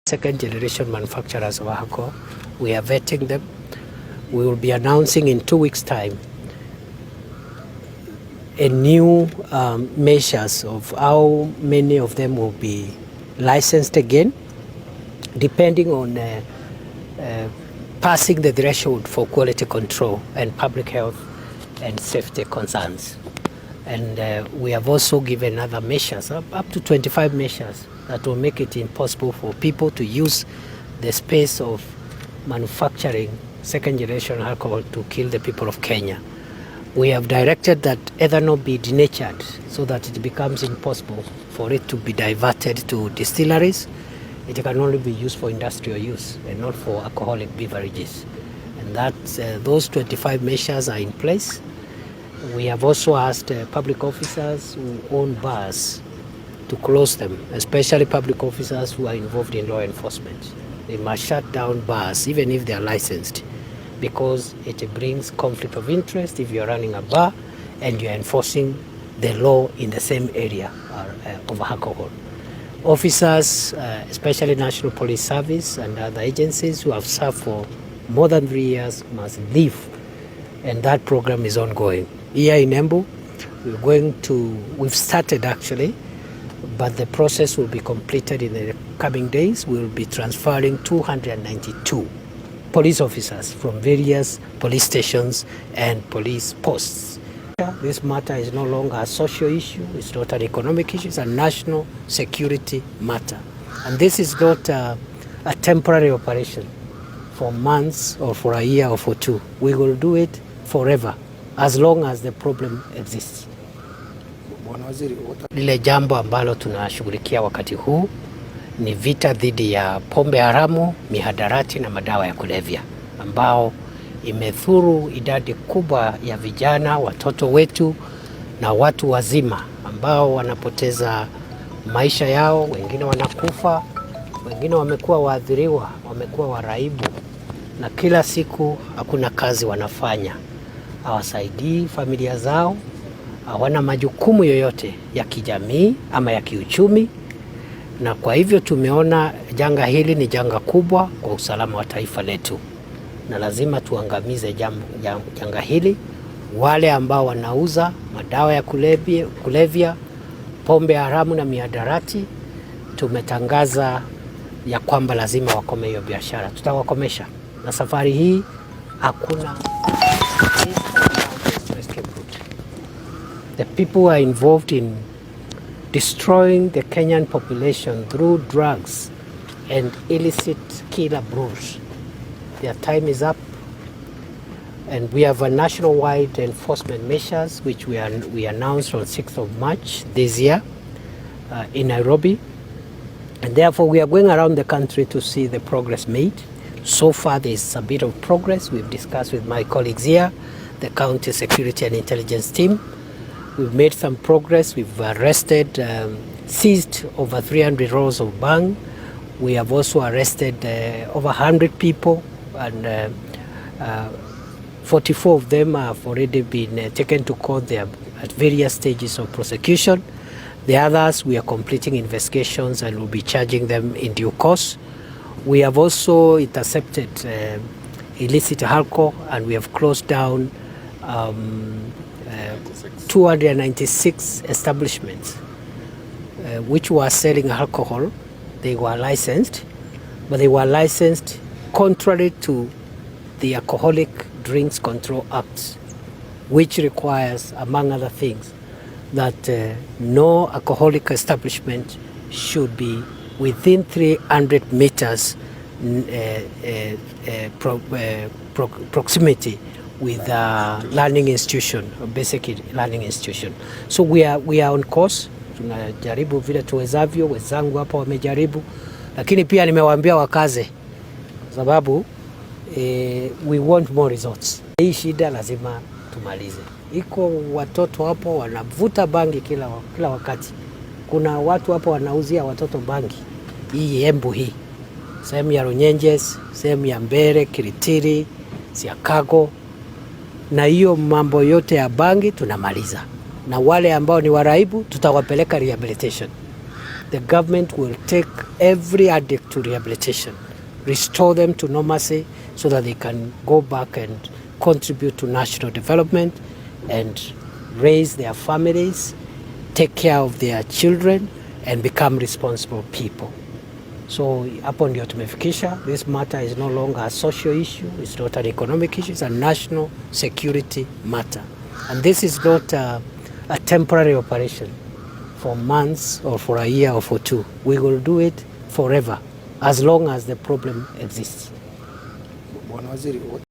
Second generation manufacturers of alcohol. We are vetting them. We will be announcing in 2 weeks' time a new measures of how many of them will be licensed again, depending on passing the threshold for quality control and public health and safety concerns. And we have also given other measures, up to 25 measures, that will make it impossible for people to use the space of manufacturing second generation alcohol to kill the people of Kenya. We have directed that ethanol be denatured so that it becomes impossible for it to be diverted to distilleries. It can only be used for industrial use and not for alcoholic beverages. And that those 25 measures are in place. We have also asked public officers who own bars to close them, especially public officers who are involved in law enforcement. They must shut down bars even if they are licensed, because it brings conflict of interest if you're running a bar and you're enforcing the law in the same area of alcohol. Officers, especially National Police Service and other agencies who have served for more than 3 years, must leave, and that program is ongoing. Here in Embu, we've started actually, but the process will be completed in the coming days. We will be transferring 292 police officers from various police stations and police posts. This matter is no longer a social issue, it's not an economic issue, it's a national security matter. And this is not a temporary operation for months or for a year or for 2. We will do it forever, as long as the problem exists. Lile jambo ambalo tunashughulikia wakati huu ni vita dhidi ya pombe haramu, mihadarati na madawa ya kulevya, ambao imethuru idadi kubwa ya vijana, watoto wetu na watu wazima ambao wanapoteza maisha yao, wengine wanakufa, wengine wamekuwa waathiriwa, wamekuwa waraibu, na kila siku hakuna kazi wanafanya. Hawasaidii familia zao, hawana majukumu yoyote ya kijamii ama ya kiuchumi, na kwa hivyo tumeona janga hili ni janga kubwa kwa usalama wa taifa letu, na lazima tuangamize janga hili. Wale ambao wanauza madawa ya kulevya, pombe haramu na mihadarati, tumetangaza ya kwamba lazima wakome hiyo biashara. Tutawakomesha, na safari hii hakuna the people who are involved in destroying the Kenyan population through drugs and illicit killer brews. Their time is up, and we have a nationwide enforcement measures which we announced on 6th of March this year in Nairobi, and therefore we are going around the country to see the progress made. So far there is a bit of progress. We've discussed with my colleagues here, the county security and intelligence team. We've made some progress. We've arrested, seized over 300 rolls of bang. We have also arrested over 100 people, and 44 of them have already been taken to court. They are at various stages of prosecution. The others, we are completing investigations and will be charging them in due course. We have also intercepted illicit alcohol, and we have closed down 296 establishments which were selling alcohol. They were licensed, but they were licensed contrary to the Alcoholic Drinks Control Act, which requires, among other things, that no alcoholic establishment should be within 300 meters proximity with a learning institution, a basic learning institution. So we are on course. Tunajaribu vile tuwezavyo, wenzangu hapa wamejaribu, lakini pia nimewaambia wakaze, sababu we want more results. Hii shida lazima tumalize. Iko watoto hapo wanavuta bangi kila wakati. Kuna watu hapo wanauzia watoto bangi. Hii Embu hii, sehemu ya Runyenjes, sehemu ya Mbere, Kiritiri, Siakago, na hiyo mambo yote ya bangi tunamaliza, na wale ambao ni waraibu tutawapeleka rehabilitation. the government will take every addict to rehabilitation, restore them to normalcy so that they can go back and contribute to national development and raise their families, take care of their children and become responsible people. So hapo ndio tumefikisha. This matter is no longer a social issue, it's not an economic issue, it's a national security matter. And this is not a temporary operation for months or for a year or for two. We will do it forever as long as the problem exists.